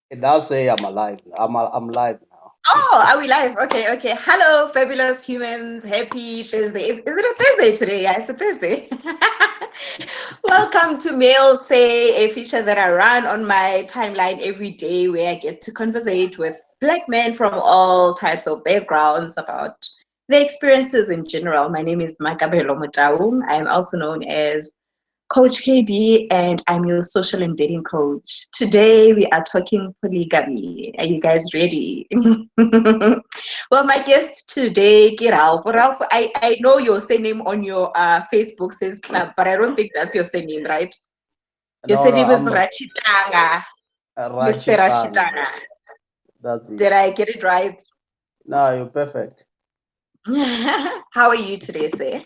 It does say I'm alive. I'm live now. Oh, are we live? Okay, okay. Hello, fabulous humans. Happy Thursday. Is it a Thursday today? Yeah, it's a Thursday. Welcome to Mail Say, a feature that I run on my timeline every day where I get to conversate with Black men from all types of backgrounds about their experiences in general. My name is Makabelo Mutaung. I'm also known as Coach KB, and I'm your social and dating coach. Today, we are talking polygamy. Are you guys ready? Well, my guest today, Ralph. Ralph, I know your surname on your Facebook says club, but I don't think that's your surname, right? Your No, no, surname is I'm Rachitanga, Mr. Rachitang. Rachitanga. That's Did it. I get it right? No, you're perfect. How are you today, sir?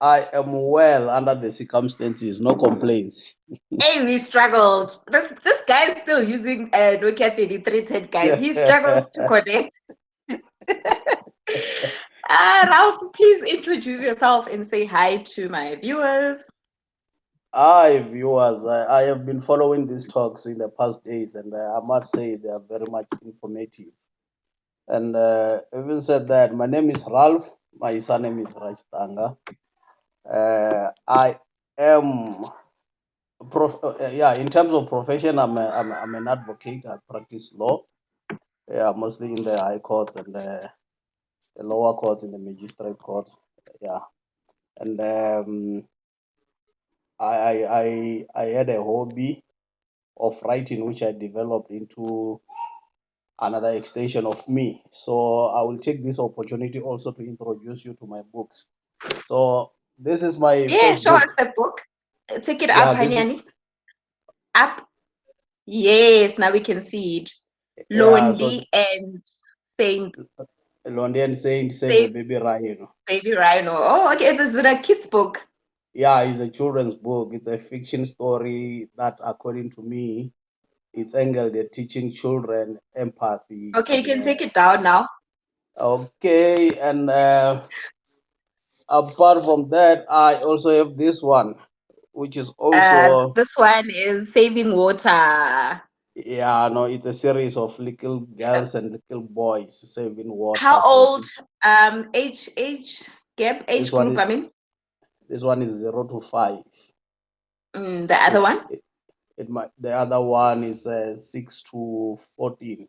I am well under the circumstances. No complaints. Hey, we struggled. This guy is still using Nokia 3310, guys. Yeah. He struggles to connect. Ralph, please introduce yourself and say hi to my viewers. Hi, viewers. I have been following these talks in the past days, and I must say they are very much informative. And having said that, my name is Ralph. My surname is Rajtanga. I am, yeah, in terms of profession, I'm an advocate. I practice law, yeah, mostly in the high courts and the lower courts in the magistrate court. Yeah, and I had a hobby of writing, which I developed into another extension of me. So I will take this opportunity also to introduce you to my books. So this is my Yeah, first show us book. the book. Take it up, Yeah, this is Hanyani. Up. Yes, now we can see it. yeah. So Londi and Saint Londian Saint Save a Save Baby Ryan. Baby Rhino. Oh, okay. This is a kid's book. Yeah, it's a children's book. It's a fiction story that, according to me, it's angled at teaching children empathy Okay, you and can take it down now. okay. And apart from that, I also have this one, which is also This one is Saving Water. yeah, no, it's a series of little Uh, girls and little boys saving water. how So old? Age gap, this age one group. is I mean, this one is 0 to 5. the other It, one. it, it might the other one is 6 to 14.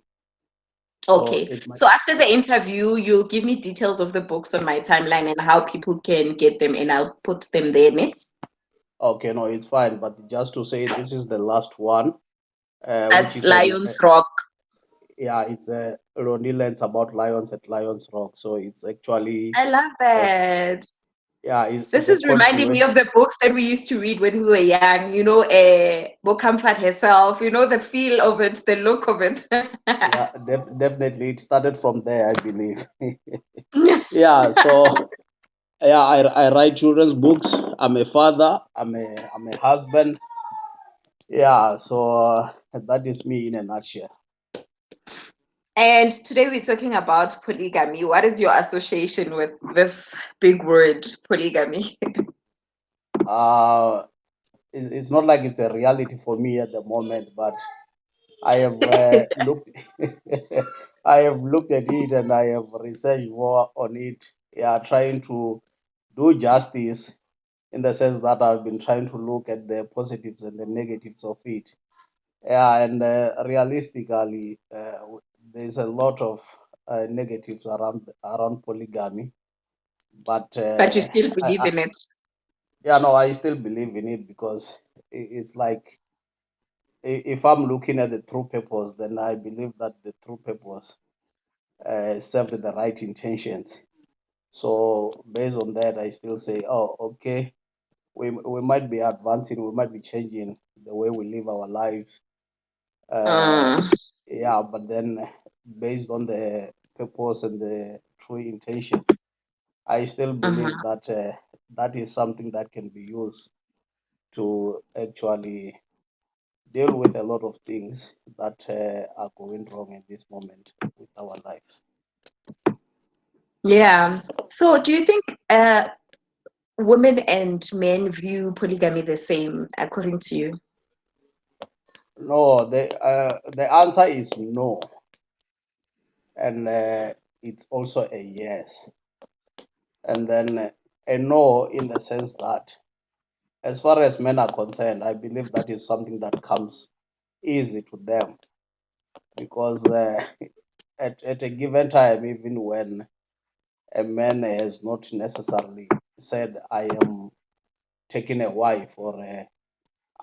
So Okay. it might So after the interview, you'll give me details of the books on my timeline and how people can get them, and I'll put them there. Ne? okay, no, it's fine. But just to say, this is the last one, which That's is an Lion's Rock. yeah, it's a Ronnie Lands about lions at Lions Rock. So it's actually I love uh, that. yeah, it's This a is reminding me continuation. of the books that we used to read when we were young. You know, Bo Comfort herself. You know the feel of it, the look of it. Yeah, definitely it started from there, I believe. Yeah, so yeah, I write children's books. I'm a father. I'm a husband. Yeah, so that is me in a nutshell. And today we're talking about polygamy. What is your association with this big word, polygamy? Uh, it's not like it's a reality for me at the moment, but I have looked, I have looked at it and I have researched more on it. Yeah, trying to do justice in the sense that I've been trying to look at the positives and the negatives of it. Yeah, and realistically, there's a lot of negatives around polygamy, but But you still believe in it. yeah, no, I still believe in it because it's like if I'm looking at the true purpose, then I believe that the true purpose served the right intentions. So based on that, I still say, oh, okay, we might be advancing, we might be changing the way we live our lives. Uh, Mm, yeah, but then based on the purpose and the true intentions, I still believe mhm. that that is something that can be used to actually deal with a lot of things that are going wrong at this moment with our lives. Yeah. So do you think women and men view polygamy the same, according to you? No, the answer is no, and it's also a yes, and then a no in the sense that, as far as men are concerned, I believe that is something that comes easy to them because at a given time, even when a man has not necessarily said, I am taking a wife, or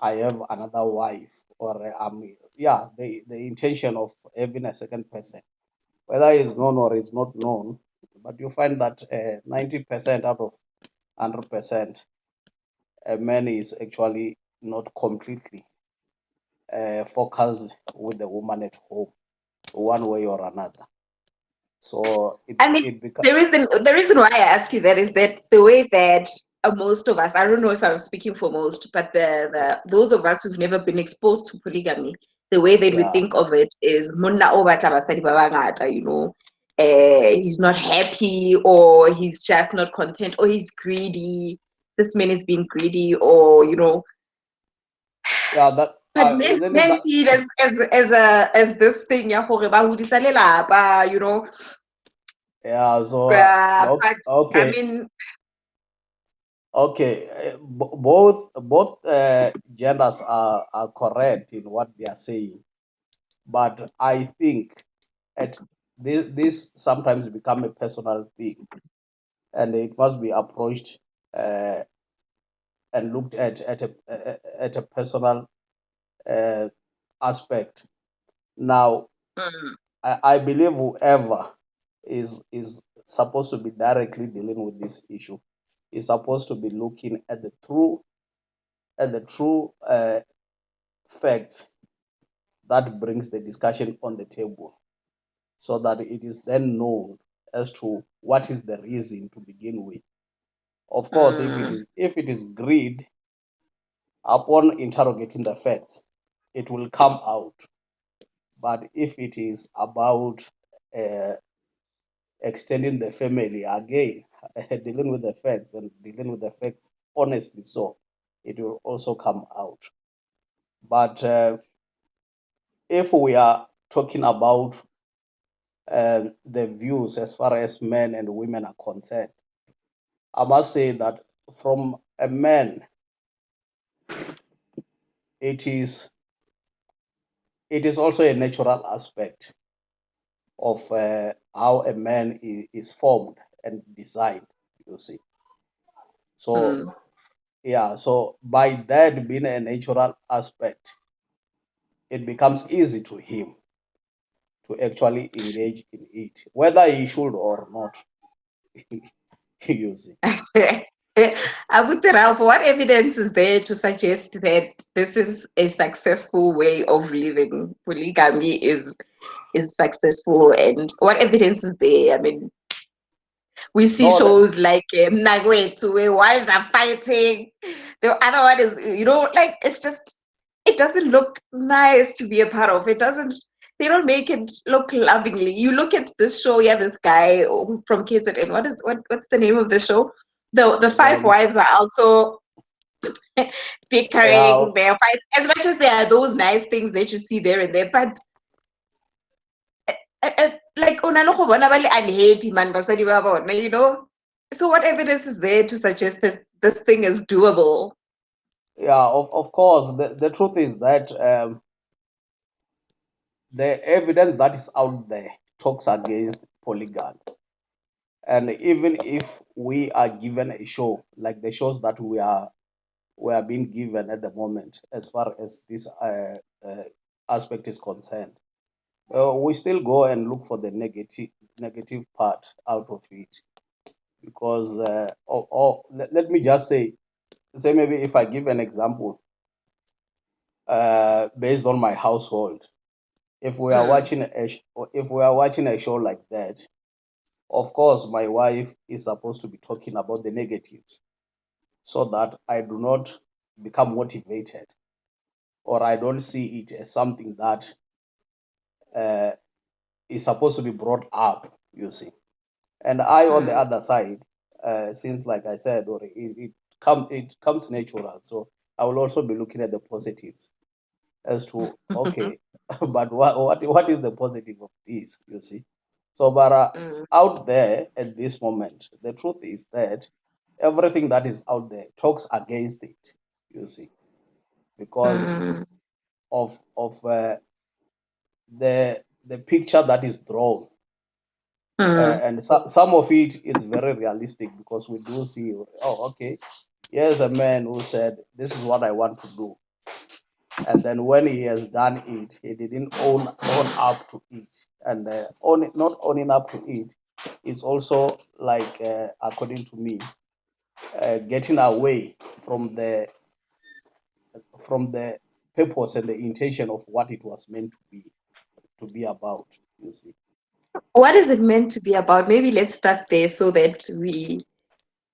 I have another wife, or yeah, the intention of having a second person, whether it's known or it's not known, but you find that 90% out of 100%, a man is actually not completely focused with the woman at home, one way or another. So I mean, it becomes, the reason why I ask you that is that the way that most of us, I don't know if I'm speaking for most, but the those of us who've never been exposed to polygamy, the way that we yeah, think of it is monna o batla basadi ba bangata, he's not happy, or he's just not content, or he's greedy. This man is being greedy, or yeah, that but men isn't it men that, see it as this thing, ya gore ba hodisa lelapa. yeah, so But I okay. mean, Okay, both genders are correct in what they are saying, but I think at this sometimes become a personal thing, and it must be approached uh, and looked at a personal uh, aspect. Now, mm, I believe whoever is supposed to be directly dealing with this issue is supposed to be looking at the true facts that brings the discussion on the table, so that it is then known as to what is the reason to begin with. Of course, mm, if it is greed, upon interrogating the facts, it will come out. But if it is about uh, extending the family, again, dealing with the facts and dealing with the facts honestly, so it will also come out. But if we are talking about the views as far as men and women are concerned, I must say that from a man, it is it is also a natural aspect of how a man is formed and designed. You see, so mm. yeah, so by that being a natural aspect, it becomes easy to him to actually engage in it, whether he should or not. You see. Abu what evidence is there to suggest that this is a successful way of living? Polygamy is successful, and what evidence is there? I mean, we see No, shows like Nagwetu where wives are fighting. The other one is, like it's just, it doesn't look nice to be a part of. It doesn't. They don't make it look lovingly. You look at this show, yeah, this guy from KZN. What's the name of the show? The five the wives are also yeah, bickering. Their fights, as much as there are those nice things that you see there and there, but like o na le go bona ba le unhappy man basadi ba bona. So what evidence is there to suggest this thing is doable? yeah. Of course, the truth is that the evidence that is out there talks against polygamy. And even if we are given a show like the shows that we are being given at the moment, as far as this aspect is concerned, we still go and look for the negative part out of it, because let me just say maybe if I give an example based on my household, if we are Mm, watching if we are watching a show like that, of course my wife is supposed to be talking about the negatives, so that I do not become motivated, or I don't see it as something that uh, is supposed to be brought up, you see. And I, on the mm. other side, since like I said, or it comes natural, so I will also be looking at the positives. as to okay, but what is the positive of this? You see, so but Mm, out there at this moment, the truth is that everything that is out there talks against it. You see, because mm, of the picture that is drawn, mm. and some of it is very realistic because we do see, oh, okay, here's a man who said, this is what I want to do. And then when he has done it, he didn't own up to it. And not owning up to it is also like, according to me, getting away from the purpose and the intention of what it was meant to be about. You see. What is it meant to be about? Maybe let's start there so that we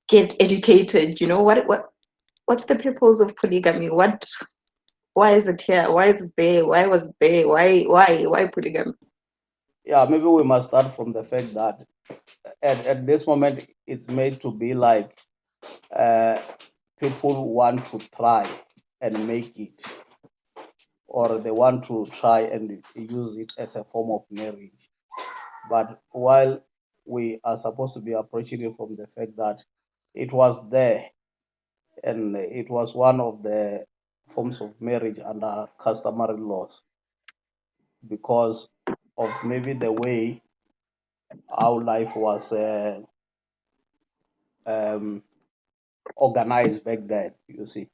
get educated. You know, what's the purpose of polygamy? Why is it here? Why is it there? Why was it there? Why polygamy? Yeah, maybe we must start from the fact that at this moment it's made to be like, uh, people want to try and make it, or they want to try and use it as a form of marriage. But while we are supposed to be approaching it from the fact that it was there, and it was one of the forms of marriage under customary laws, because of maybe the way our life was um, organized back then. You see,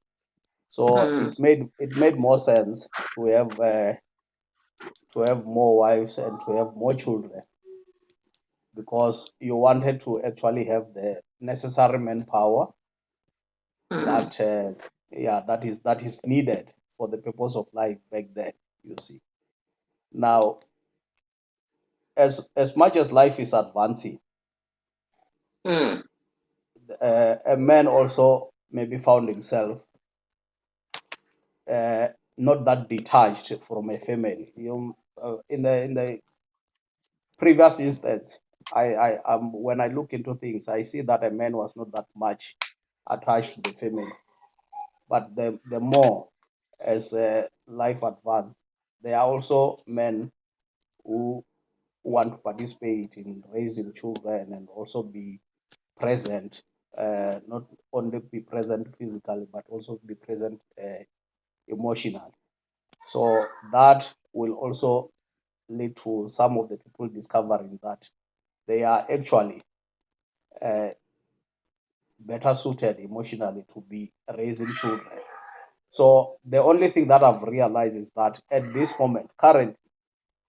so Mm, it made more sense to have more wives and to have more children, because you wanted to actually have the necessary manpower mm. that that is needed for the purpose of life back then. You see, now as much as life is advancing, Mm, a man also maybe found himself uh, not that detached from a family. In the previous instance, when I look into things, I see that a man was not that much attached to the family. But the more as life advanced, there are also men who want to participate in raising children and also be present, not only be present physically, but also be present emotionally. So that will also lead to some of the people discovering that they are actually uh, better suited emotionally to be raising children. So the only thing that I've realized is that at this moment, currently,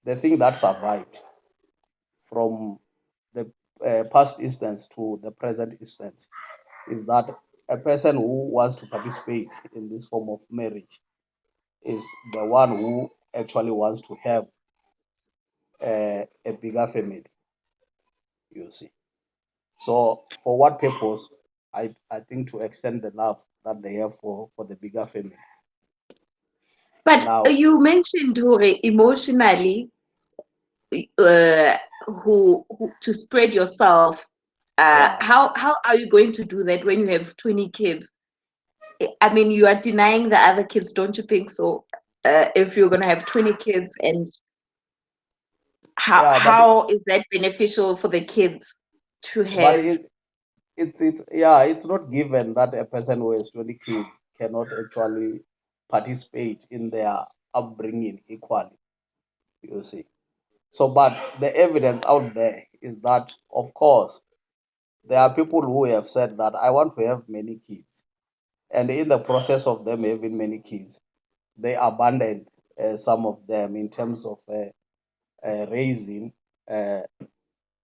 the thing that survived from the past instance to the present instance is that a person who wants to participate in this form of marriage is the one who actually wants to have a bigger family, you see. So for what purpose? I think to extend the love that they have for the bigger family. but Now, you mentioned emotionally, uh, who to spread yourself. yeah, How are you going to do that when you have 20 kids? I mean, you are denying the other kids, don't you think so? If you're gonna have 20 kids, and how yeah, how is that beneficial for the kids to but have? it's not given that a person who has 20 kids cannot actually participate in their upbringing equally, you see. So but the evidence out there is that, of course, there are people who have said that I want to have many kids, and in the process of them having many kids, they abandoned some of them in terms of raising uh,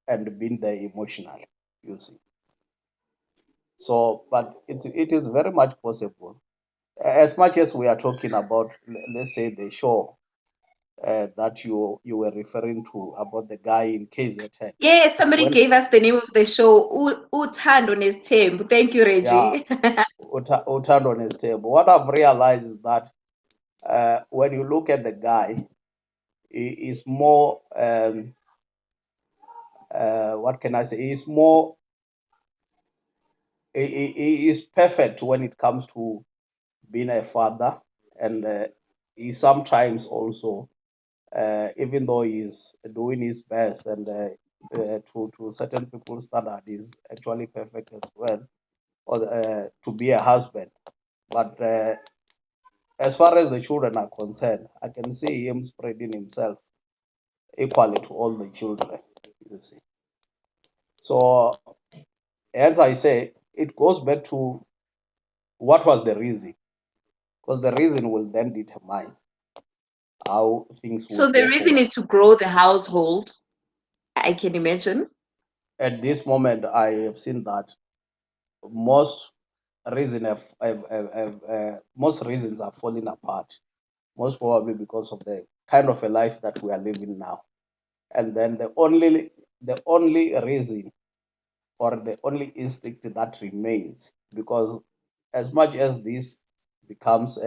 and being there emotionally, you see. So but it is very much possible, as much as we are talking about, let's say, the show that you were referring to about the guy in KZN. Yeah, somebody When gave us the name of the show. Uthando Nesthembu. Thank you, yeah, Reggie. turned on his table, what I've realized is that when you look at the guy, he is more what can I say? He's more he is perfect when it comes to being a father, and he sometimes also, even though he's doing his best and to certain people's standard is actually perfect as well, or to be a husband. But as far as the children are concerned, I can see him spreading himself equally to all the children. You see, so as I say, it goes back to what was the reason, because the reason will then determine how things will So the go reason forward. is to grow the household, I can imagine. At this moment, I have seen that most most reasons are falling apart. Most probably because of the kind of a life that we are living now. And then the only reason or the only instinct that remains, because as much as this becomes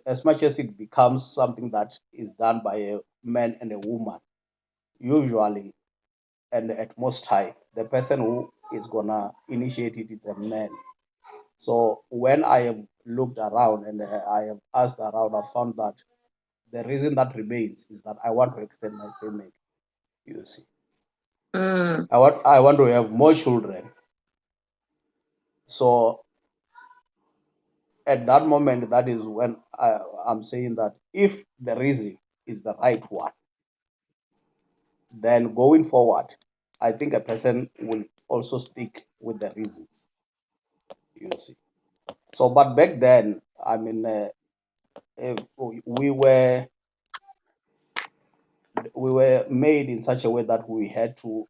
as much as it becomes something that is done by a man and a woman, usually and at most time, the person who is gonna initiate it is a man. So when I have looked around and I have asked around, I found that the reason that remains is that I want to extend my family. You see, Mm. I want to have more children. So at that moment, that is when I'm saying that if the reason is the right one, then going forward, I think a person will also stick with the reasons. You see. So, but back then, I mean, if we were made in such a way that we had to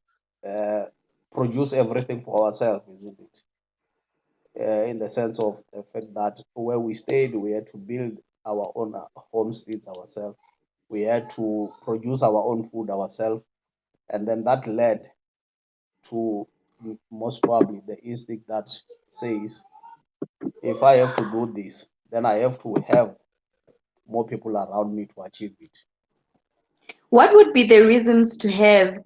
uh, produce everything for ourselves, isn't it? In the sense of the fact that where we stayed, we had to build our own homesteads ourselves. We had to produce our own food ourselves, and then that led to most probably the instinct that says, if I have to do this, then I have to have more people around me to achieve it. What would be the reasons to have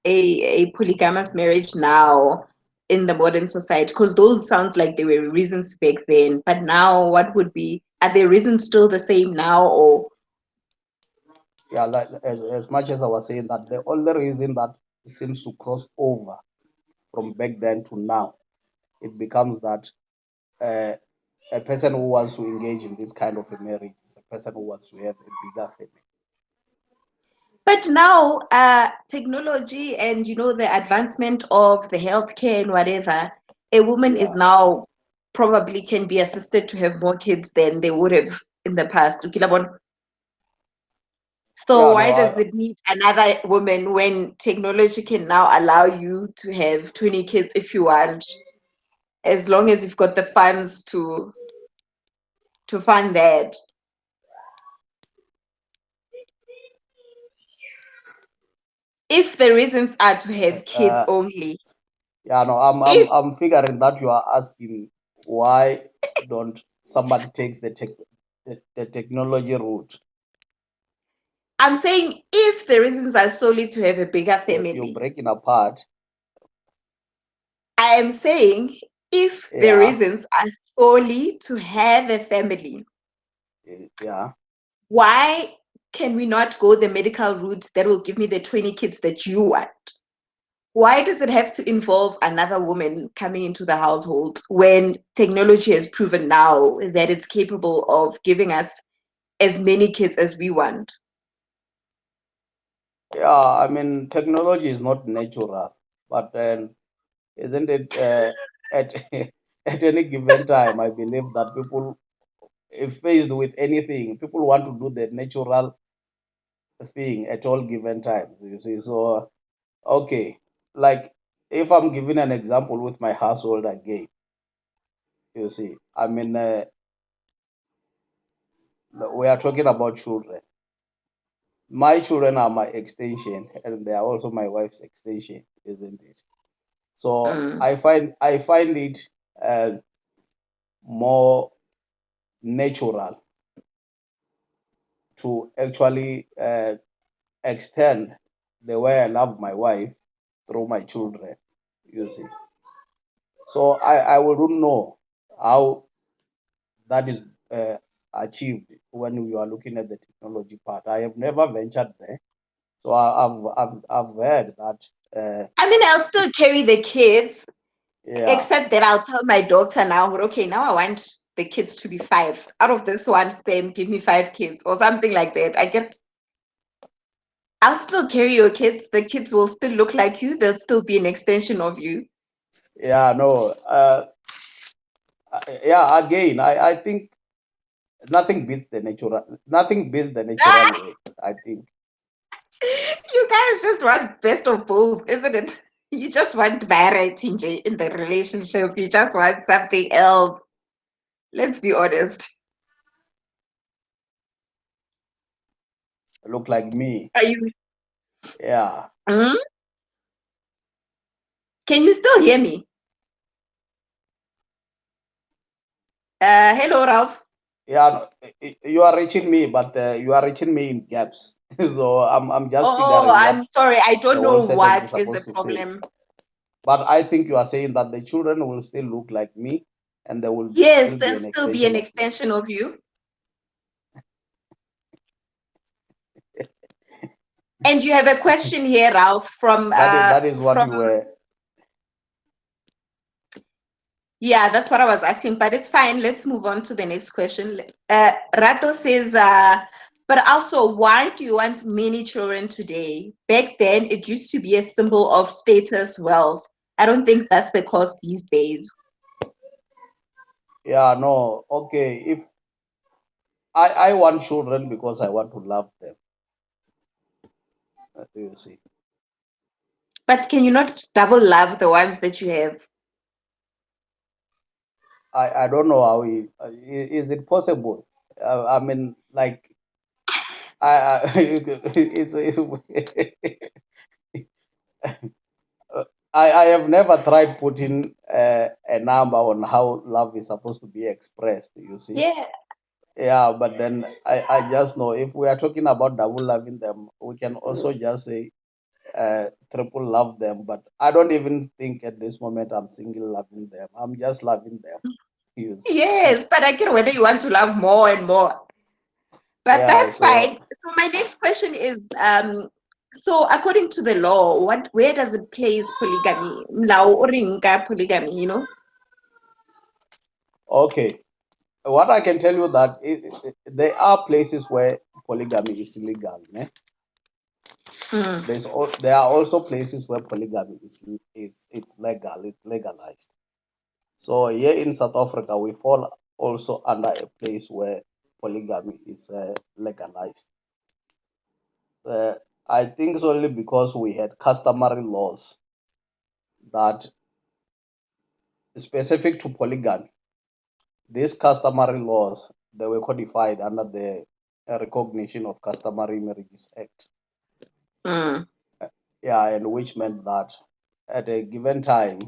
a polygamous marriage now in the modern society? Because those sounds like they were reasons back then, but now what would be, are the reasons still the same now, or Yeah, like as much as I was saying that the only reason that seems to cross over from back then to now, it becomes that uh, a person who wants to engage in this kind of a marriage is a person who wants to have a bigger family. but now technology and the advancement of the healthcare and whatever, a woman is Yeah, now probably can be assisted to have more kids than they would have in the past. So yeah, why no, does it need another woman when technology can now allow you to have 20 kids if you want, as long as you've got the funds to fund that? If the reasons are to have kids uh, only, yeah, no, I'm, I'm, if I'm figuring that you are asking why don't somebody takes the technology route. I'm saying if the reasons are solely to have a bigger You're family, breaking apart. I am saying if the Yeah, reasons are solely to have a family, yeah. why can we not go the medical route that will give me the 20 kids that you want? Why does it have to involve another woman coming into the household when technology has proven now that it's capable of giving us as many kids as we want? Yeah, I mean, technology is not natural, but then isn't it? At at any given time, I believe that people, if faced with anything, people want to do the natural thing at all given times. You see, so okay, like if I'm giving an example with my household again, you see, I mean, we are talking about children. My children are my extension, and they are also my wife's extension, isn't it? So Mm. I find it uh, more natural to actually extend the way I love my wife through my children. You see, so I wouldn't know how that is uh, achieved when you are looking at the technology part. I have never ventured there, so I've heard that. I mean, I'll still carry the kids, Yeah, except that I'll tell my doctor now, okay, now I want the kids to be five. Out of this one sperm, give me five kids or something like that. I'll still carry your kids. The kids will still look like you. They'll still be an extension of you. yeah, no, yeah. Again, I think nothing beats the natural way. I think. You guys just want best of both, isn't it? You just want variety in the relationship. You just want something else. Let's be honest. Look like me. Are you? Yeah, Hmm? Can you still hear me? Hello, Ralph. yeah. No, you are reaching me, but you are reaching me in gaps. So I'm just Oh, figuring I'm what sorry. I the don't whole know sentence is what is the supposed to say. problem. But I think you are saying that the children will still look like me, and they will Yes, still be and an still be extension an of me. extension of you. And you have a question here, Ralph, That is what from you were. yeah, that's what I was asking, but it's fine. Let's move on to the next question. Rato says, but also, why do you want many children today? Back then, it used to be a symbol of status, wealth. I don't think that's the cause these days. Yeah, no, okay. If I want children because I want to love them, you see. But can you not double love the ones that you have? I don't know how is it possible. I mean, like I it's I have never tried putting a number on how love is supposed to be expressed. You see. Yeah. Yeah, but then I just know if we are talking about double loving them, we can also just say triple love them. But I don't even think at this moment I'm single loving them. I'm just loving them. You see. Yes, but I get whether you want to love more and more. But Yeah, that's so fine. So my next question is, so according to the law, where does it place polygamy? Mlao o reng ka polygamy, you know? okay. What I can tell you that there are places where polygamy is illegal. Mm, There are also places where polygamy is it's legal. It's legalized. So here in South Africa, we fall also under a place where polygamy is legalized. Uh, I think it's only because we had customary laws that specific to polygamy. These customary laws they were codified under the Recognition of Customary Marriages Act. mm, Yeah, and which meant that at a given time,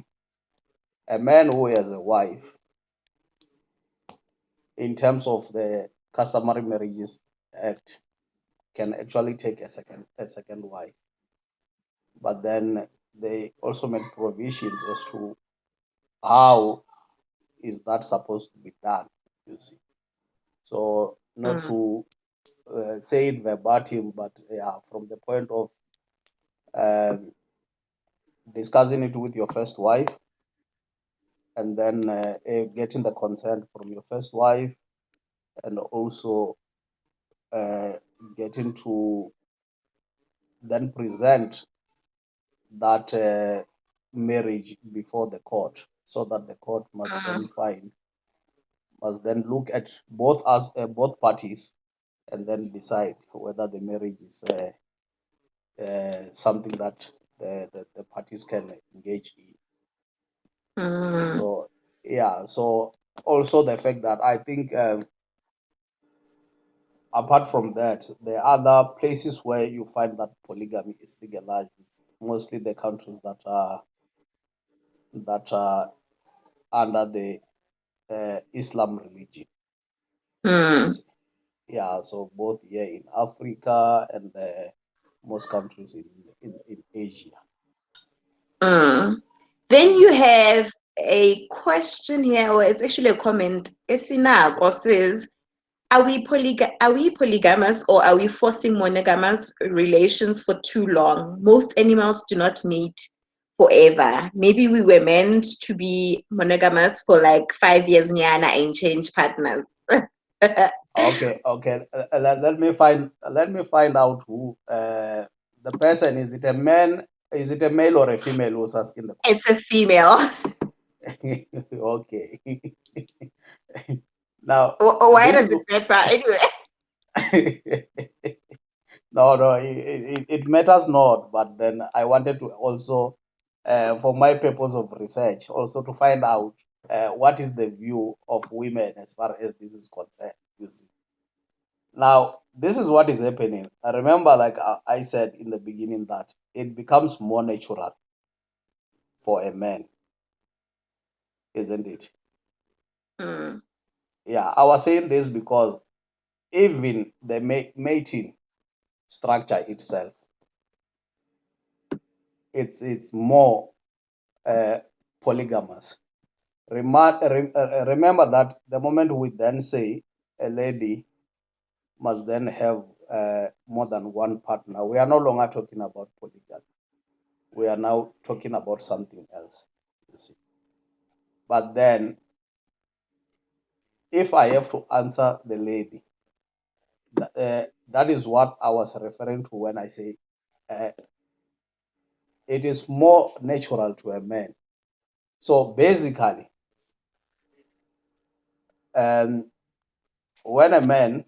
a man who has a wife, in terms of the Customary Marriages Act, can actually take a second wife. But then they also made provisions as to how is that supposed to be done. You see, so not mm, to say it verbatim, but yeah, from the point of um, discussing it with your first wife, and then getting the consent from your first wife, and also uh, getting to then present that marriage before the court, so that the court mm, must then look at both parties and then decide whether the marriage is something that the parties can engage in. mm, So yeah, so also the fact that I think apart from that, there are other places where you find that polygamy is legalized. It's mostly the countries that are under the Islam religion. You mm, see. Yeah, so both here in Africa and most countries in Asia. mm. Then Mm. you have a question here, or it's actually a comment. Esinako says, are we polygamous or are we forcing monogamous relations for too long? Most animals do not mate forever. Maybe we were meant to be monogamous for like 5 years, Nyana, and change partners. Okay, okay. Let me find out who the person is. It a man? Is it a male or a female who's asking the It's question? a female. Okay. Now Why this does is it matter anyway? no, no. It matters not. But then I wanted to also, for my purpose of research, also to find out what is the view of women as far as this is concerned. You see. Now, this is what is happening. I remember, like I said in the beginning, that it becomes more natural for a man, isn't it? Mm. Yeah, I was saying this because even the mating structure itself, it's more uh, polygamous. Remember that the moment we then say a lady must then have more than one partner, we are no longer talking about polygamy. We are now talking about something else. You see. But then, if I have to answer the lady, that is what I was referring to when I say uh, it is more natural to a man. So basically, um, when a man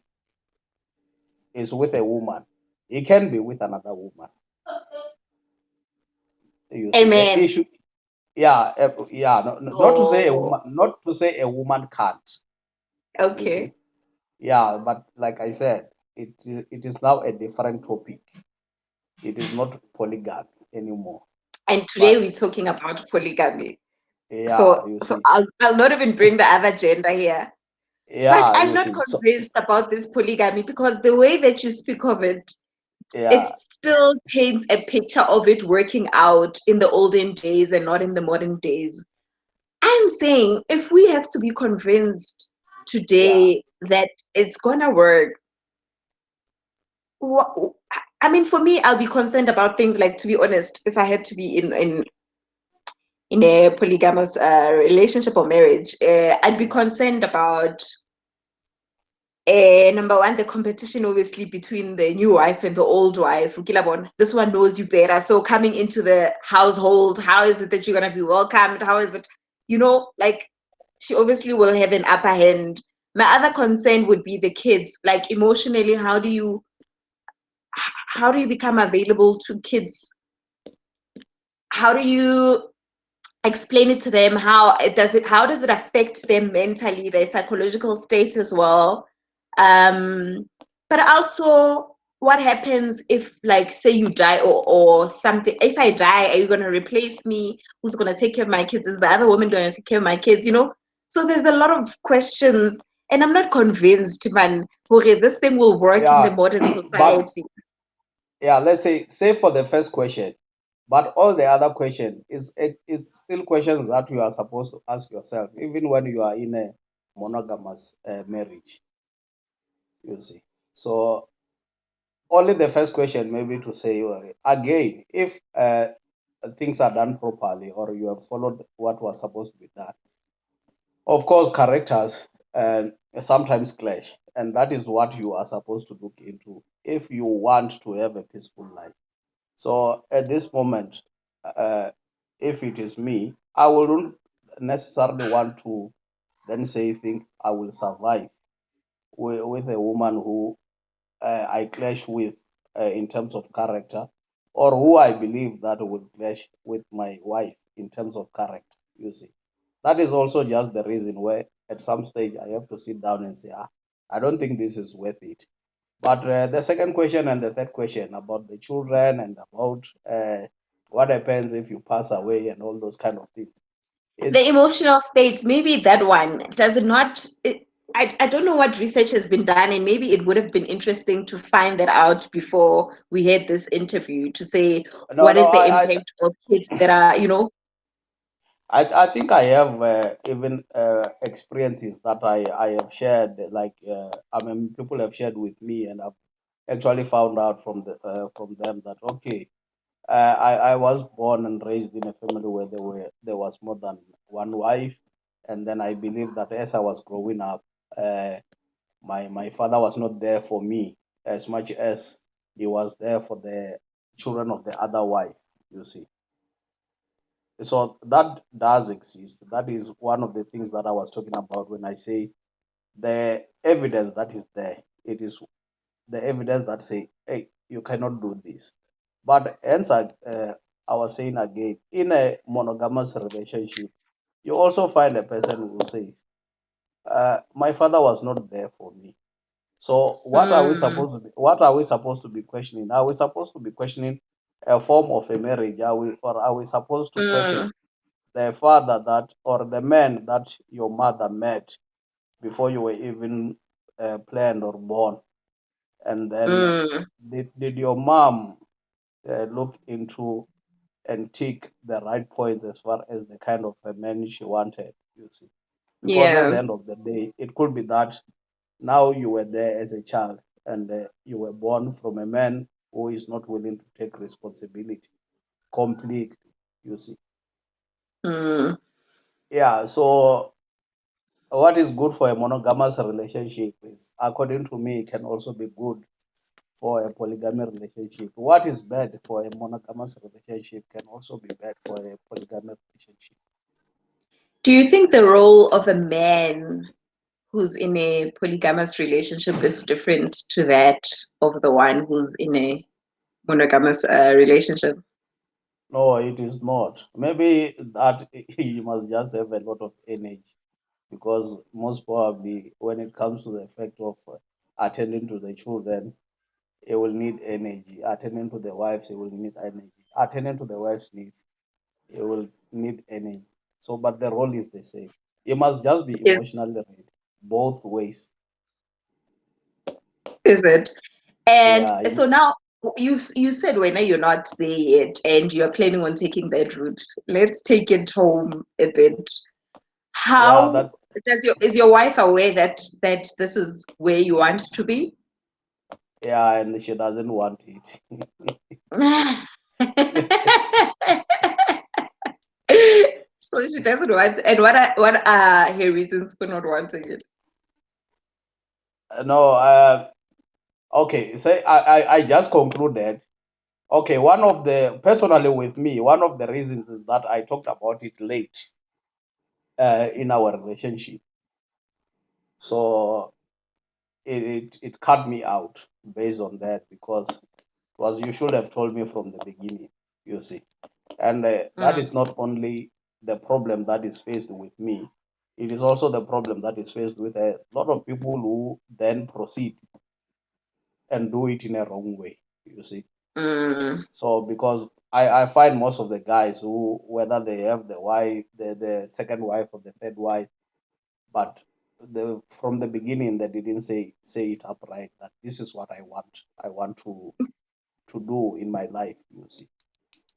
is with a woman, he can be with another woman. You see, Amen. issue, yeah, yeah. Not to say a Oh, woman, not to say a woman can't. You see, okay. yeah, but like I said, it is now a different topic. It is not polygamy anymore. And today But we're talking about polygamy. yeah, So, you so see, I'll not even bring the other gender here. But yeah, I'm you not see. So convinced about this polygamy because the way that you speak of it, it yeah, still paints a picture of it working out in the olden days and not in the modern days. I'm saying if we have to be convinced yeah, today that it's gonna work, wha- I mean, for me, I'll be concerned about things like, to be honest, if I had to be in a polygamous relationship or marriage, I'd be yeah, concerned about number one, the competition obviously between the new wife and the old wife. Ukilabon, this one knows you better. So coming into the household, how is it that you're gonna be welcomed? How is it, like she obviously will have an upper hand. My other concern would be the kids. Like emotionally, how do you become available to kids? How do you explain it to them? How does it affect them mentally, their psychological state as well? But also, what happens if, like, say you die, or something? If I die, are you going to replace me? Who's going to take care of my kids? Is the other woman going to take care of my kids? So there's a lot of questions, and I'm not convinced, man, okay, this thing will work in the yeah. modern But society. yeah, let's say for the first question, but all the other question it's still questions that you are supposed to ask yourself, even when you are in a monogamous marriage. You see, so only the first question maybe to say again, if things are done properly or you have followed what was supposed to be done. Of course, characters sometimes clash, and that is what you are supposed to look into if you want to have a peaceful life. So at this moment, uh, if it is me, I wouldn't necessarily want to then say, think I will survive with a woman who I clash with in terms of character, or who I believe that will clash with my wife in terms of character. You see, that is also just the reason where at some stage I have to sit down and say, I don't think this is worth it. But the second question and the third question about the children and about what happens if you pass away and all those kind of things. The It's emotional states, maybe that one does it not. I don't know what research has been done, and maybe it would have been interesting to find that out before we had this interview to say no, what no. is the impact of kids that are. I think I have even experiences that I have shared, like I mean, people have shared with me, and I've actually found out from them that okay, I was born and raised in a family where there was more than one wife, and then I believe that as I was growing up, uh, my father was not there for me as much as he was there for the children of the other wife. You see, so that does exist. That is one of the things that I was talking about when I say the evidence that is there. It is the evidence that say, hey, you cannot do this. But hence, I was saying again, in a monogamous relationship, you also find a person who says, my father was not there for me. So Mm, what are we supposed to be questioning? Are we supposed to be questioning a form of a marriage? Are we supposed to question mm, the father that or the man that your mother met before you were even planned or born? And then mm. did your mom look into and tick the right points as far as the kind of a man she wanted, you see? Because at Yeah. the end of the day, it could be that now you were there as a child and you were born from a man who is not willing to take responsibility completely, you see? Mm. Yeah, so what is good for a monogamous relationship is, according to me, can also be good for a polygamy relationship. What is bad for a monogamous relationship can also be bad for a polygamy relationship. Do you think the role of a man who's in a polygamous relationship is different to that of the one who's in a monogamous relationship? No, it is not. Maybe that you must just have a lot of energy because most probably when it comes to the effect of attending to the children, it will need energy. Attending to the wives, it will need energy. Attending to the wife's needs, it will need energy. So, but the role is the same. You must just be Is emotionally ready, both ways. is it? And Yeah, so now you said when you're not there yet and you're planning on taking that route. Let's take it home a bit. yeah, How that, does your is your wife aware that this is where you want to be? yeah, and she doesn't want it. So she doesn't want, and what are her reasons for not wanting it? No, okay, say I just concluded. Okay, one of the personally with me, one of the reasons is that I talked about it late in our relationship. So it cut me out based on that because it was you should have told me from the beginning, you see. And that Mm, is not only the problem that is faced with me, it is also the problem that is faced with a lot of people who then proceed and do it in a wrong way, you see. mm. So because I find most of the guys who whether they have the wife, the second wife or the third wife, but from the beginning they didn't say it upright that this is what I want to do in my life, you see.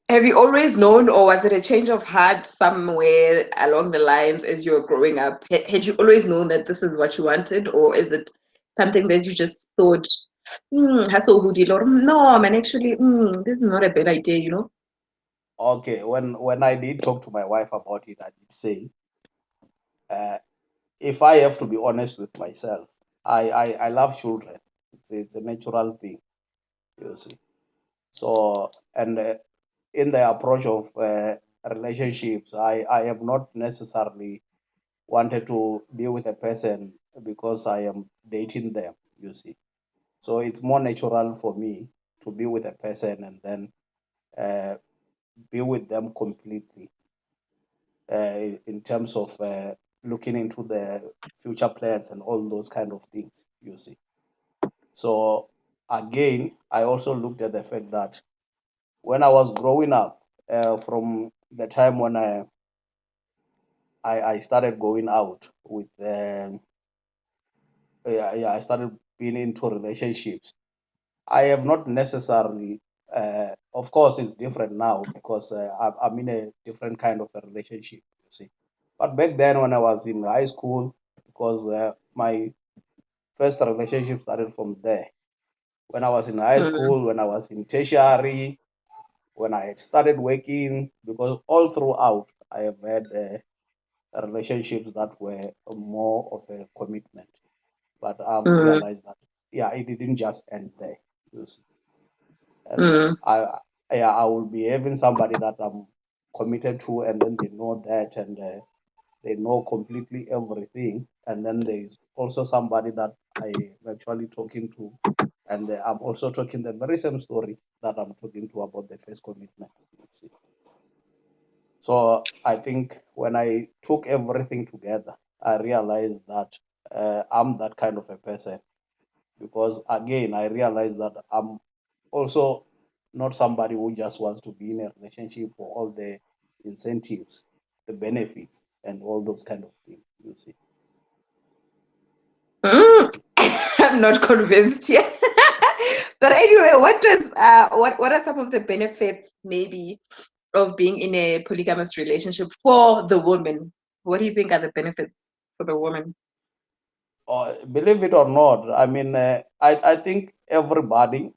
Have you always known, or was it a change of heart somewhere along the lines as you were growing up? Had you always known that this is what you wanted, or is it something that you just thought, hassle hoodie, or no, man, actually, this is not a bad idea, you know? Okay, when I did talk to my wife about it, I did say, uh, if I have to be honest with myself, I love children. It's a natural thing, you see. So and in the approach of relationships, I have not necessarily wanted to be with a person because I am dating them, you see. So it's more natural for me to be with a person and then uh, be with them completely in terms of looking into the future plans and all those kind of things, you see. So again, I also looked at the fact that when I was growing up, from the time when I started going out with, yeah, I started being into relationships. I have not necessarily, of course, it's different now because I'm in a different kind of a relationship. you see. But back then, when I was in high school, because my first relationship started from there. When I was in high Mm, school, when I was in tertiary, when I had started working, because all throughout I have had relationships that were more of a commitment. But I've mm, realized that, yeah, it didn't just end there. You see. And mm. yeah, I will be having somebody that I'm committed to, and then they know that, and they know completely everything. And then there is also somebody that I am actually talking to, and I'm also talking the very same story that I'm talking to about the first commitment. You see. So I think when I took everything together, I realized that I'm that kind of a person, because again, I realized that I'm also not somebody who just wants to be in a relationship for all the incentives, the benefits, and all those kind of things. You see. Mm. I'm not convinced yet. But anyway, what are some of the benefits maybe of being in a polygamous relationship for the woman? What do you think are the benefits for the woman? Or believe it or not, I mean, I think everybody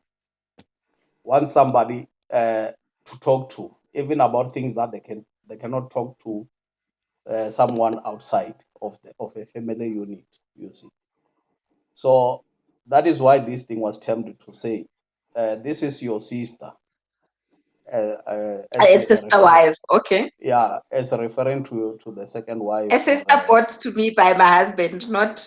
wants somebody to talk to, even about things that they cannot talk to someone outside of a family unit. You see. So that is why this thing was tempted to say, this is your sister, as A the sister referring, wife, okay. yeah, as referring to the second wife, A or sister bought to me by my husband, not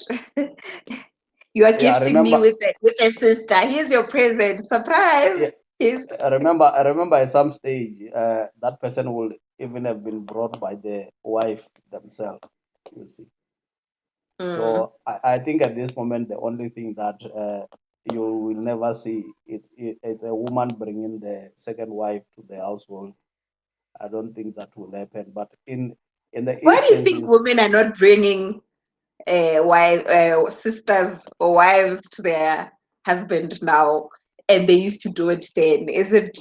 you are yeah, gifting me remember, with a sister. Here's your present. Surprise. yeah, Here's I remember at some stage that person will even have been brought by the wife themselves. You see. mm. So I think at this moment the only thing that you will never see it's a woman bringing the second wife to the household. I don't think that will happen. But in the Why do you think instances, women are not bringing sisters or wives to their husband now, and they used to do it then? Is it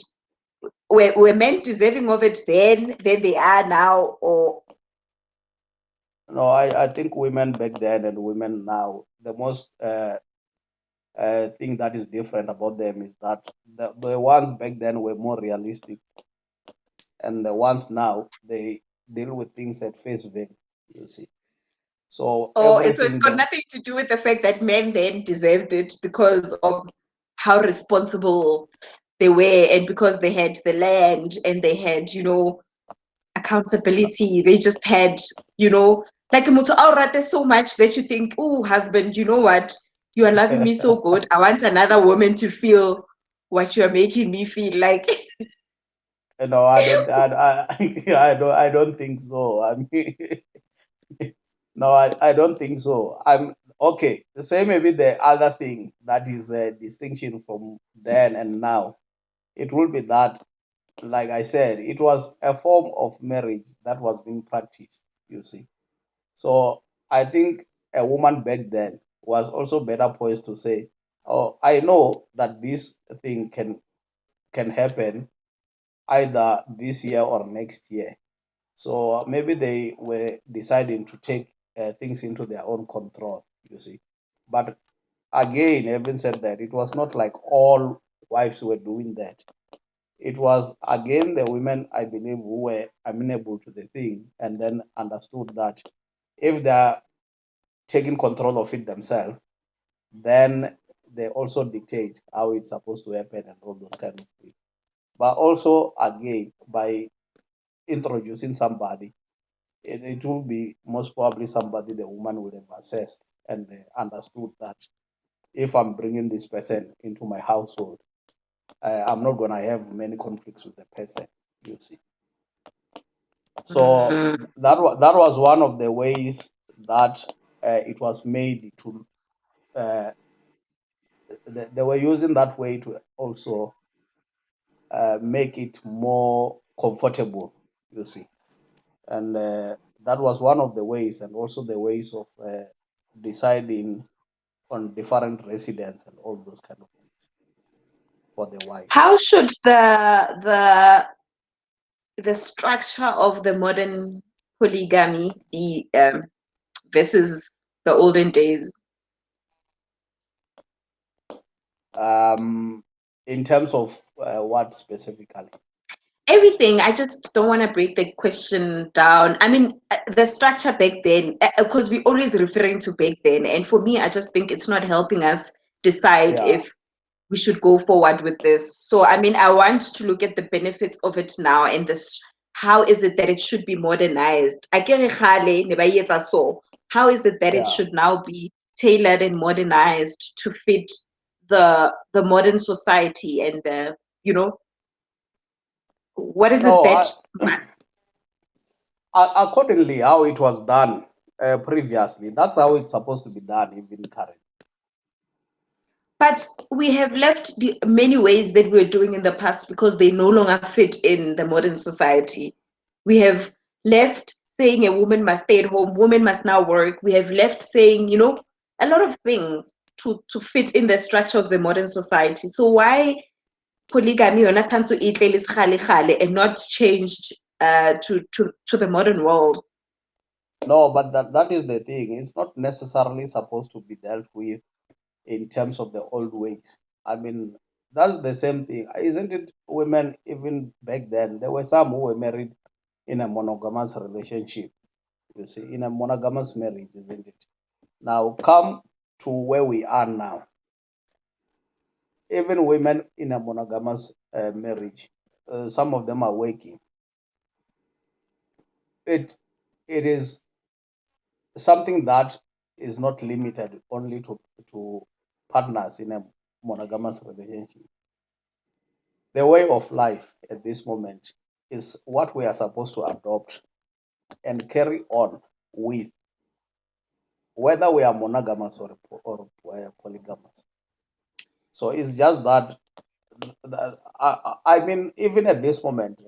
were men deserving of it then they are now, or no, I think women back then and women now, the most thing that is different about them is that the ones back then were more realistic, and the ones now they deal with things at face value. You see, so so it's everything got that nothing to do with the fact that men then deserved it because of how responsible they were, and because they had the land and they had, accountability. They just had, you know, like motho a o rate so much that you think, oh, husband, you know what? You are loving me so good. I want another woman to feel what you are making me feel like. no, I don't think so. I mean, no, I don't think so. I'm okay. The same maybe the other thing that is a distinction from then and now. It will be that, like I said, it was a form of marriage that was being practiced. You see, so I think a woman back then was also better poised to say, "Oh, I know that this thing can happen either this year or next year." So maybe they were deciding to take things into their own control, you see. But again, having said that, it was not like all wives were doing that. It was again the women, I believe, who were amenable to the thing and then understood that if they're taking control of it themselves, then they also dictate how it's supposed to happen and all those kind of things. But also, again, by introducing somebody, it will be most probably somebody the woman would have assessed and understood that if I'm bringing this person into my household, I'm not going to have many conflicts with the person, you see. So Mm. that was one of the ways that it was made to, uh, they were using that way to also make it more comfortable, you see. And that was one of the ways, and also the ways of deciding on different residents and all those kind of things for the wives. How should the structure of the modern polygamy be versus the olden days? In terms of what specifically? Everything. I just don't want to break the question down. I mean, the structure back then, because we're always referring to back then, and for me, I just think it's not helping us decide Yeah. if we should go forward with this. So, I mean, I want to look at the benefits of it now and this. How is it that it should be modernized? Akere kgale ne ba etsa so. How is it that it Yeah. should now be tailored and modernized to fit the modern society and the you know what is it No, that accordingly how it was done previously, that's how it's supposed to be done even currently. but we have left the many ways that we were doing in the past because they no longer fit in the modern society. We have left saying a woman must stay at home, women must now work. We have left saying, a lot of things to fit in the structure of the modern society. So why polygamy yona tshwantse e tle le sekgale-kgale and not changed to the modern world? No, but that is the thing. It's not necessarily supposed to be dealt with in terms of the old ways. I mean, that's the same thing, isn't it? Women, even back then, there were some who were married in a monogamous relationship, you see, in a monogamous marriage, isn't it? Now, come to where we are now. Even women in a monogamous marriage, some of them are working. It it is something that is not limited only to partners in a monogamous relationship. The way of life at this moment is what we are supposed to adopt and carry on with, whether we are monogamous or polygamous. So it's just that, I mean, even at this moment,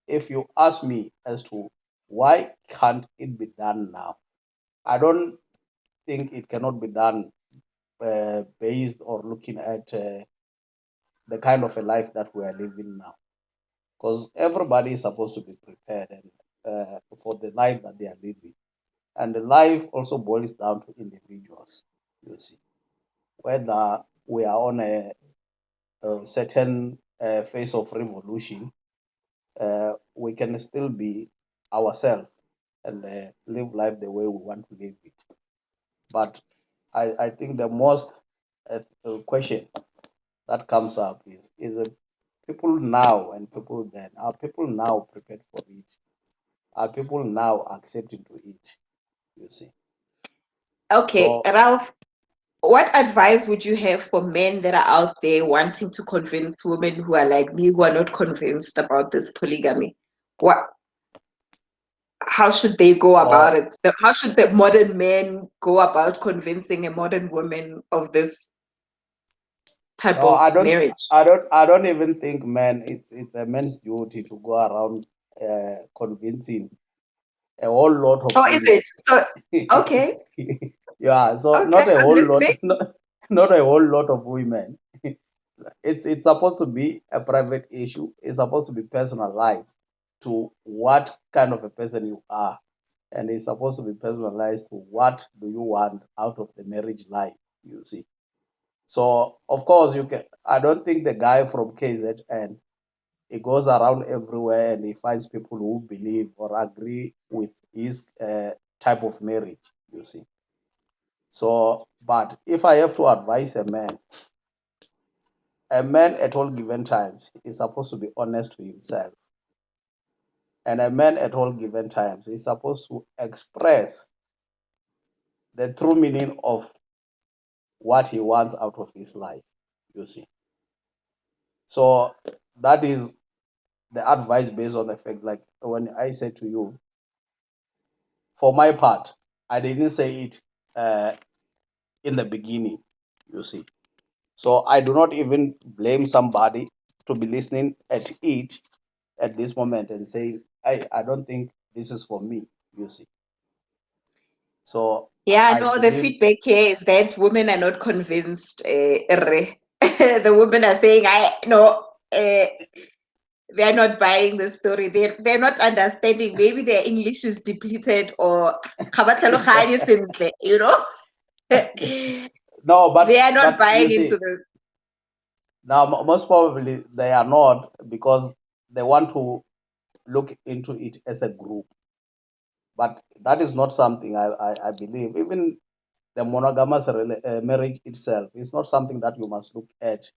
if you ask me as to why can't it be done now, I don't think it cannot be done based or looking at the kind of a life that we are living now. Because everybody is supposed to be prepared and for the life that they are living. And the life also boils down to individuals, you see. Whether we are on a certain phase of revolution, we can still be ourselves and live life the way we want to live it. But I think the most question that comes up is people now and people then. Are people now prepared for it? Are people now accepting to it? You see. Okay, So Ralph, what advice would you have for men that are out there wanting to convince women who are like me, who are not convinced about this polygamy? What, how should they go about oh it? How should the modern men go about convincing a modern woman of this type no, of marriage? I don't even think, man, it's a man's duty to go around convincing a whole lot of Oh, is women. it? So, okay, Yeah, so okay, not a I'm whole lot, listening. not a whole lot of women. It's supposed to be a private issue. It's supposed to be personalized to what kind of a person you are, and it's supposed to be personalized to what do you want out of the marriage life. You see. So of course you can. I don't think the guy from KZN, he goes around everywhere and he finds people who believe or agree with his type of marriage. You see. So, but if I have to advise a man at all given times is supposed to be honest to himself. And a man at all given times is supposed to express the true meaning of what he wants out of his life, you see. So that is the advice based on the fact, like when I said to you, for my part, I didn't say it uh, in the beginning, you see. So I do not even blame somebody to be listening at it at this moment and say, I don't think this is for me, you see. So Yeah, I no, the believe, feedback here is that women are not convinced. The women are saying, I no. they're not buying the story. They're not understanding. Maybe their English is depleted or you know. No, They are not but you buying into see, the. now most probably they are not, because they want to look into it as a group. But that is not something I believe. Even the monogamous marriage itself is not something that you must look at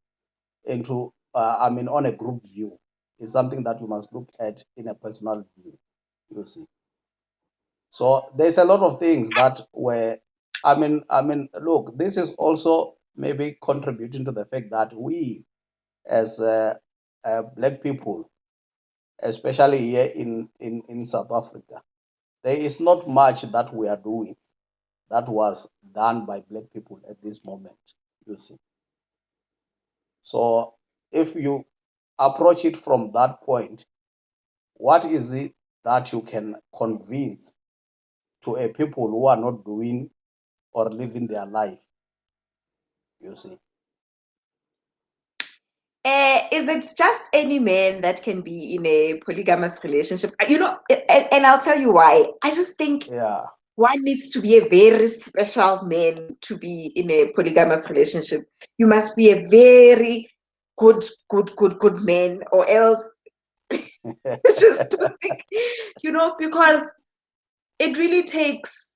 into. I mean, on a group view, it's something that you must look at in a personal view. You see, so there's a lot of things that were. Look, this is also maybe contributing to the fact that we, as black people, especially here in South Africa, there is not much that we are doing that was done by black people at this moment, you see. So if you approach it from that point, what is it that you can convince to a people who are not doing or living their life, you see? Is it just any man that can be in a polygamous relationship? And I'll tell you why. I just think Yeah. one needs to be a very special man to be in a polygamous relationship. You must be a very good man, or else just don't think, because it really takes,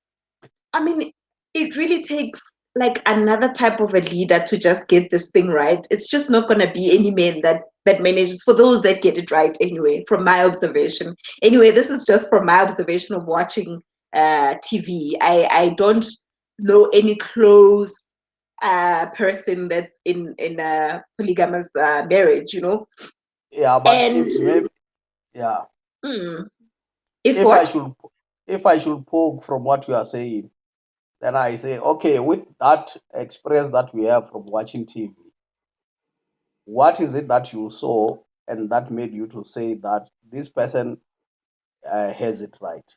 I mean, it really takes like another type of a leader to just get this thing right. It's just not going to be any man that manages, for those that get it right anyway, from my observation. Anyway, this is just from my observation of watching TV. I don't know any close person that's in a polygamous marriage. Yeah, but And if maybe, yeah, mm, if if I what? should if I should poke from what you are saying, then I say, okay, with that experience that we have from watching TV, what is it that you saw and that made you to say that this person has it right?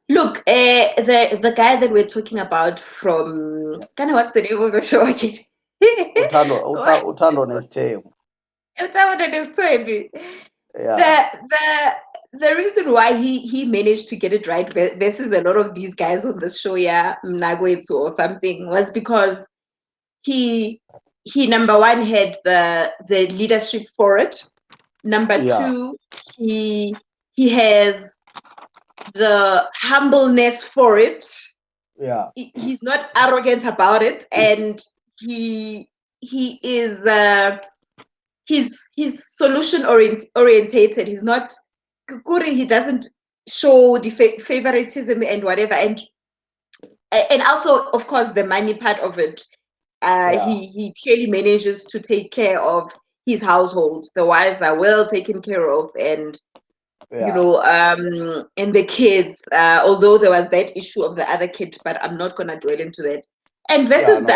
Look, the guy that we're talking about from Yeah. kind of, what's the name of the show again? What? Utando Nestemo. Utaona Nestory. Yeah, The reason why he managed to get it right versus a lot of these guys on this show, yeah, Mnagwetsu or something, was because he he number one had the leadership for it. Number yeah, two, he has the humbleness for it. yeah, He's not arrogant about it, and he is he's solution orientated. He's not kukuri. He doesn't show the favoritism and whatever, and also, of course, the money part of it. yeah, He clearly manages to take care of his household. The wives are well taken care of, and yeah, and the kids, although there was that issue of the other kid, but I'm not gonna dwell into that. And yeah. versus No, the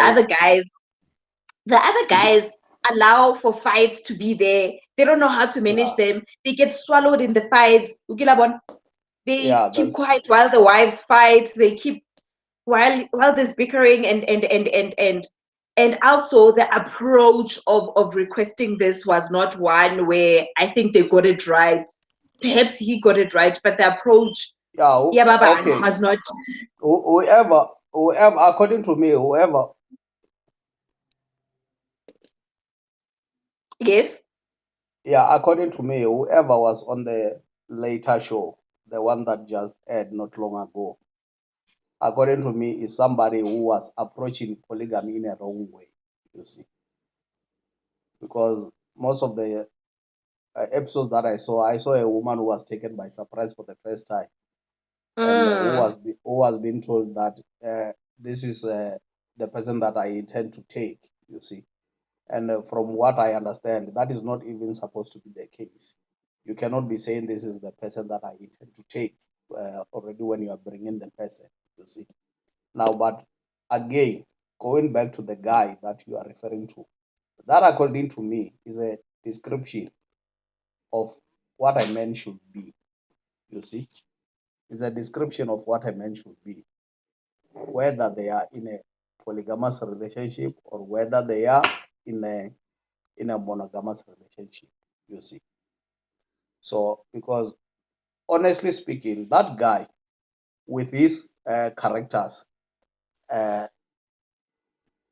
other guys allow for fights to be there. They don't know how to manage yeah, them. They get swallowed in the fights. They yeah. keep quiet while the wives fight. They keep while there's bickering, and also the approach of requesting this was not one where I think they got it right. Perhaps he got it right, but the approach, Yeah. yeah, Baba, Okay. was not. Whoever, according to me, whoever, Yes. yeah, according to me, whoever was on the later show, the one that just aired not long ago, according to me, is somebody who was approaching polygamy in a wrong way. You see, because most of the episodes that I saw a woman who was taken by surprise for the first time, and Mm. who was being told that this is the person that I intend to take. You see, and from what I understand, that is not even supposed to be the case. You cannot be saying this is the person that I intend to take already when you are bringing the person. You see, now, but again, going back to the guy that you are referring to, that according to me is a description of what a man should be. You see, is a description of what a man should be, whether they are in a polygamous relationship or whether they are in a monogamous relationship. You see. So, because honestly speaking, that guy with his characters uh,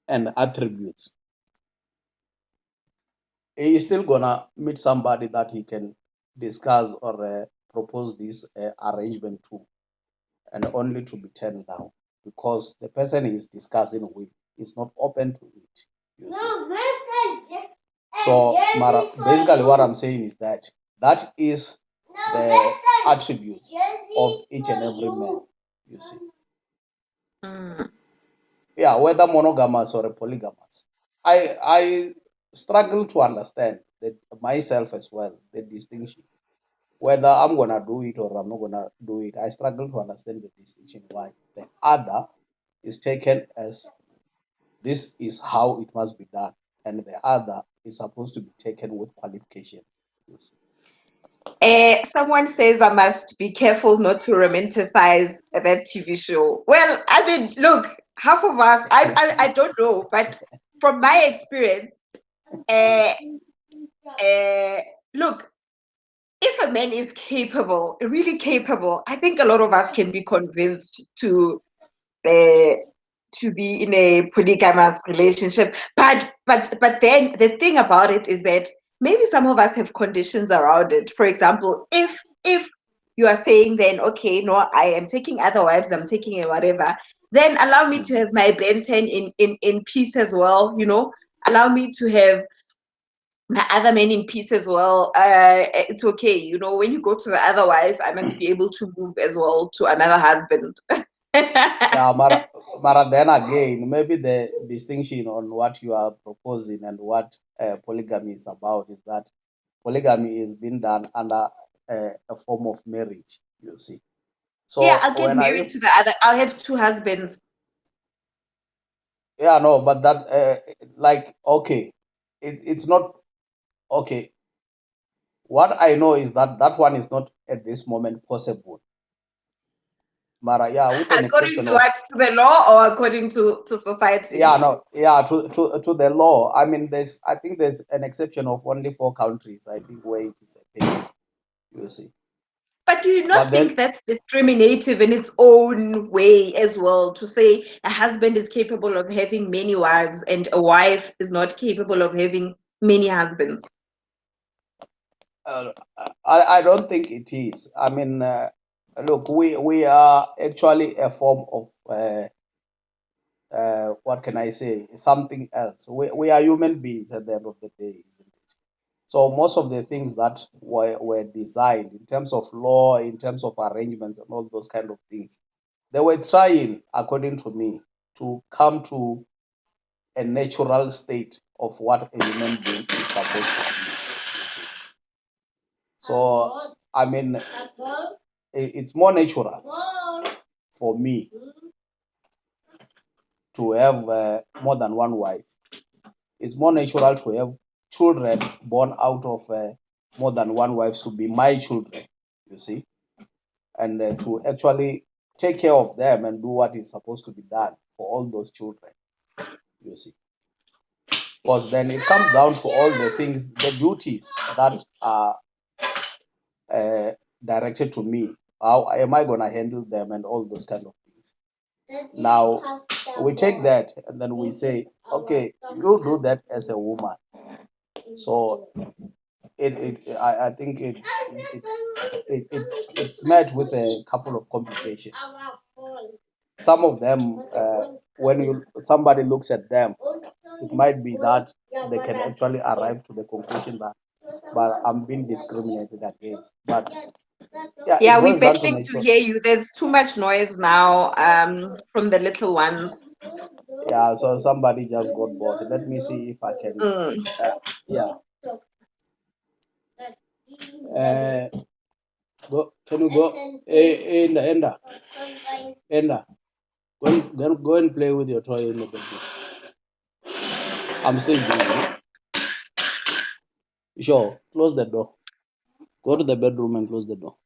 and attributes, he is still gonna meet somebody that he can discuss or propose this arrangement to, and only to be turned down because the person he is discussing with is not open to it. You see. So, Mara, basically, what I'm saying is that that is the attributes of each and every man. You see. Mm. Yeah, whether monogamous or polygamous. I struggle to understand that myself as well, the distinction. Whether I'm gonna do it or I'm not gonna do it, I struggle to understand the distinction why the other is taken as this is how it must be done, and the other is supposed to be taken with qualification. You see. Someone says I must be careful not to romanticize that TV show. Well, I mean, look, half of us, I don't know, but from my experience, uh, look, if a man is capable, really capable, I think a lot of us can be convinced uh, to be in a polygamous relationship. But then the thing about it is that maybe some of us have conditions around it. For example, if you are saying then, okay, no, I am taking other wives, I'm taking a whatever, then allow me to have my benten in peace as well, you know, allow me to have the other men in peace as well. It's okay, you know, when you go to the other wife, I must be able to move as well to another husband. Yeah, Mara, then again, maybe the distinction on what you are proposing and what polygamy is about is that polygamy is being done under a form of marriage, you see. Yeah, So I'll get when I, married to the other. I'll have two husbands. yeah, no, but that, like, okay, it's not, okay. What I know is that that one is not at this moment possible, Mara, yeah, with an According exception to of, what? To the law or according to society? yeah, no, yeah, to the law. I mean, I think there's an exception of only 4 countries, I think, where it is a thing, you see. But do you But not then, think that's discriminative in its own way as well? To say a husband is capable of having many wives and a wife is not capable of having many husbands. uh, I don't think it is. I mean, look, we are actually a form of what can I say? Something else. We are human beings at the end of the day, isn't it? So most of the things that were designed in terms of law, in terms of arrangements, and all those kind of things, they were trying, according to me, to come to a natural state of what a human being is supposed to be. You see. So I mean, it's more natural for me to have more than one wife. It's more natural to have children born out of more than one wife to be my children, you see, and to actually take care of them and do what is supposed to be done for all those children, you see. Because then it comes down to all the things, the duties that are uh, directed to me. How am I going to handle them and all those kind of things? Now, we take that and then we say, okay, you do that as a woman. So I think it's met with a couple of complications. Some of them, when somebody looks at them, it might be that they can actually arrive to the conclusion that, but I'm being discriminated against. But yeah, it Yeah, we're boils down to battling to nature. hear you. There's too much noise now from the little ones. Yeah, so somebody just got bored. Let me see if I can. Mm. Yeah. Uh, can you go? Enda. Enda. Go and play with your toy in the bedroom. I'm still busy. Sure. Close the door. Go to the bedroom and close the door.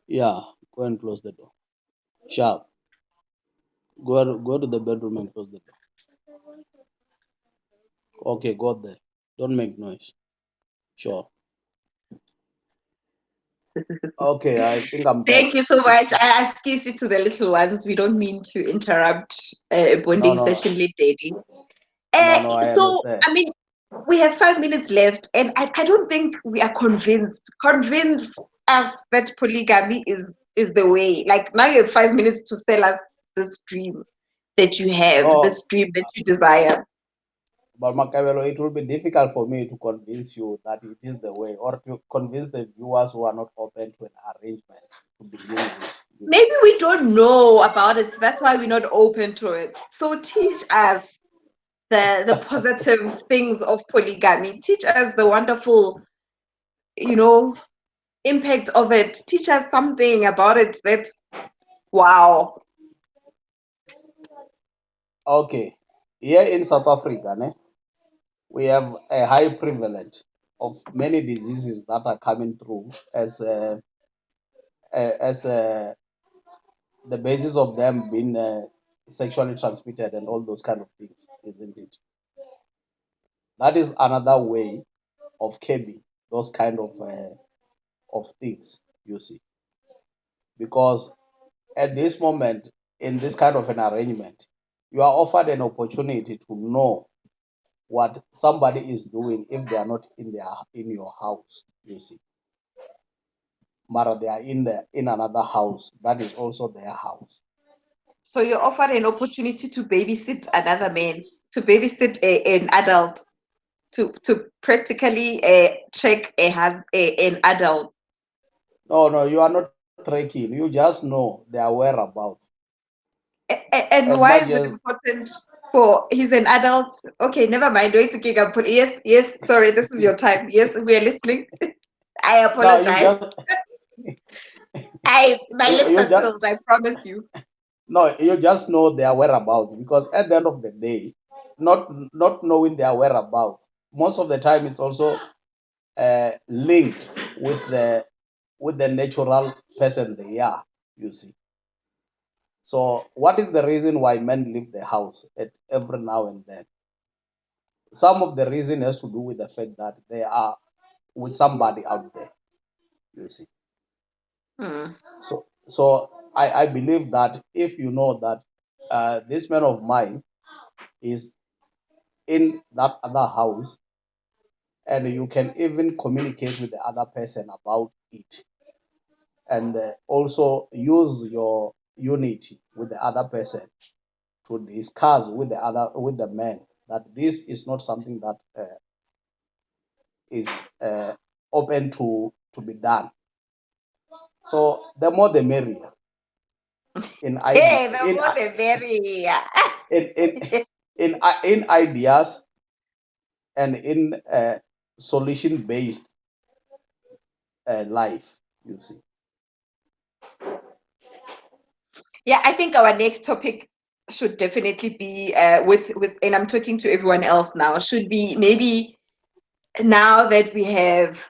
Yeah. Go and close the door. Sharp. Go to the bedroom and close the door. Okay, go there. Don't make noise. Sure. Okay, I think I'm back. Thank you so much. I excuse you to the little ones. We don't mean to interrupt a No, bonding no, session late, Daddy. no, no. I So, understand. I mean, we have 5 minutes left, and I don't think we are convinced. Convince us that polygamy is the way. Like now, you have 5 minutes to sell us this dream that you have, No, this dream that you desire. but Makavelo, it will be difficult for me to convince you that it is the way, or to convince the viewers who are not open to an arrangement to begin with. You see. Maybe we don't know about it. That's why we're not open to it. So teach us the positive things of polygamy. Teach us the wonderful, you know, impact of it. Teach us something about it that wow. Okay, here in South Africa, ne, we have a high prevalence of many diseases that are coming through as the basis of them being sexually transmitted and all those kind of things, isn't it? That is another way of curbing those kind of things. You see, because at this moment in this kind of an arrangement, you are offered an opportunity to know what somebody is doing if they are not in your house. You see, but they are in another house that is also their house. So you're offered an opportunity to babysit another man, to babysit an adult, to practically track an adult. No, no, you are not tracking. You just know their whereabouts. And As why much is it as important for he's an adult? Okay, never mind. Wait to kick up. Yes, yes. Sorry, this is your time. Yes, we are listening. I no, you apologize. just I my lips you are just sealed. I promise you. no, you just know their whereabouts because at the end of the day, not knowing their whereabouts, most of the time it's also linked with the natural person they are. You see. So, what is the reason why men leave the house at every now and then? Some of the reason has to do with the fact that they are with somebody out there. You see. Hmm. So I believe that if you know that this man of mine is in that other house, and you can even communicate with the other person about it, and also use your unity with the other person to discuss with the man that this is not something that is open to be done. So the more the merrier in idea Hey, the more the merrier. in in in ideas and in solution based life. You see. Yeah, I think our next topic should definitely be with, and I'm talking to everyone else now. Should be maybe now that we have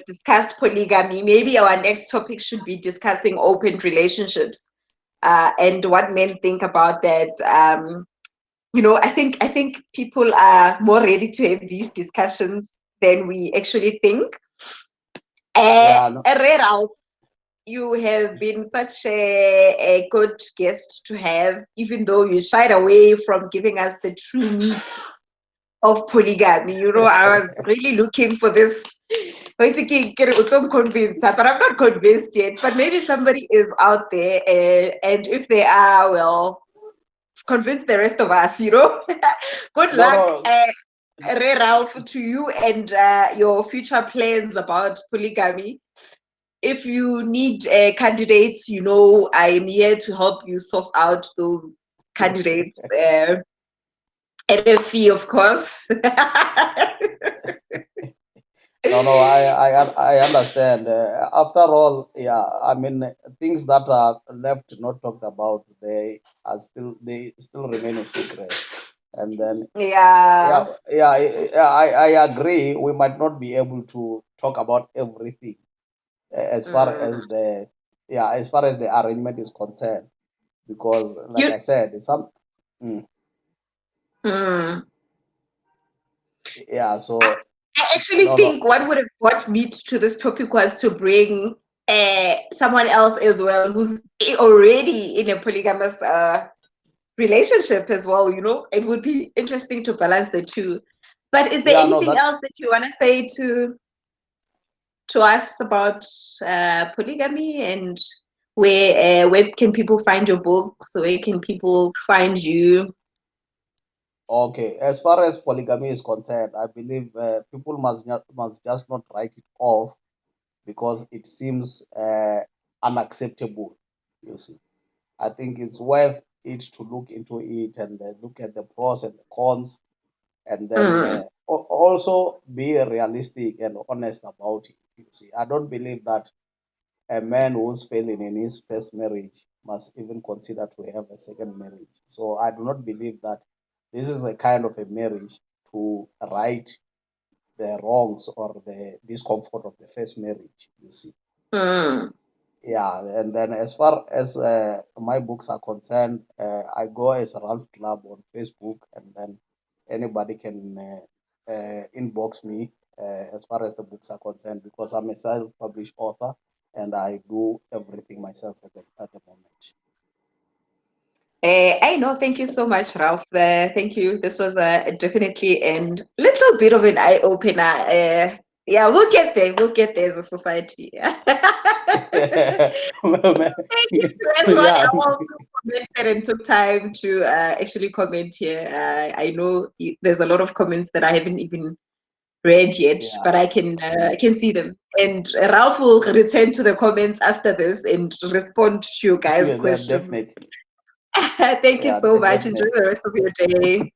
discussed polygamy. Maybe our next topic should be discussing open relationships and what men think about that. I think people are more ready to have these discussions than we actually think. Yeah. No, Rera, you have been such a good guest to have, even though you shied away from giving us the true meat of polygamy. I was really looking for this. Wait to get convinced, but I'm not convinced yet. But maybe somebody is out there, and if they are, well, convince the rest of us. Good no, luck, no, Ray Ralph, to you and your future plans about polygamy. If you need candidates, I am here to help you source out those candidates at a fee, of course. no, no. I understand. After all, yeah. I mean, things that are left not talked about, they still remain a secret. And then, yeah, Yeah. yeah, I agree. We might not be able to talk about everything as far Mm. as as far as the arrangement is concerned, because, like You I said, mm, mm. yeah. So. actually No, no. think what would have brought me to this topic was to bring someone else as well who's already in a polygamous relationship as well. You know, it would be interesting to balance the two. But is there Yeah, no, anything that else that you want to say to us about polygamy and where can people find your books? Where can people find you? okay. As far as polygamy is concerned, I believe people must just not write it off because it seems unacceptable. You see, I think it's worth it to look into it and look at the pros and the cons, and then Mm, also be realistic and honest about it. You see, I don't believe that a man who's failing in his first marriage must even consider to have a second marriage. So I do not believe that this is a kind of a marriage to right the wrongs or the discomfort of the first marriage. You see. mm. Yeah, and then as far as my books are concerned, I go as Ralph Club on Facebook, and then anybody can inbox me as far as the books are concerned because I'm a self-published author and I do everything myself at the moment. I know. Thank you so much, Ralph. Thank you. This was definitely a little bit of an eye opener. Yeah, we'll get there. We'll get there as a society. Thank you to everyone Yeah, else who commented and took time to actually comment here. I know there's a lot of comments that I haven't even read yet, yeah, but I can see them. And Ralph will return to the comments after this and respond to you guys' yeah, questions. definitely. Thank you Yeah, so much. Enjoy definitely. the rest of your day.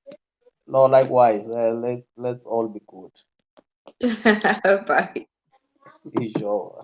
No, likewise. Let's all be good. Bye. Sure.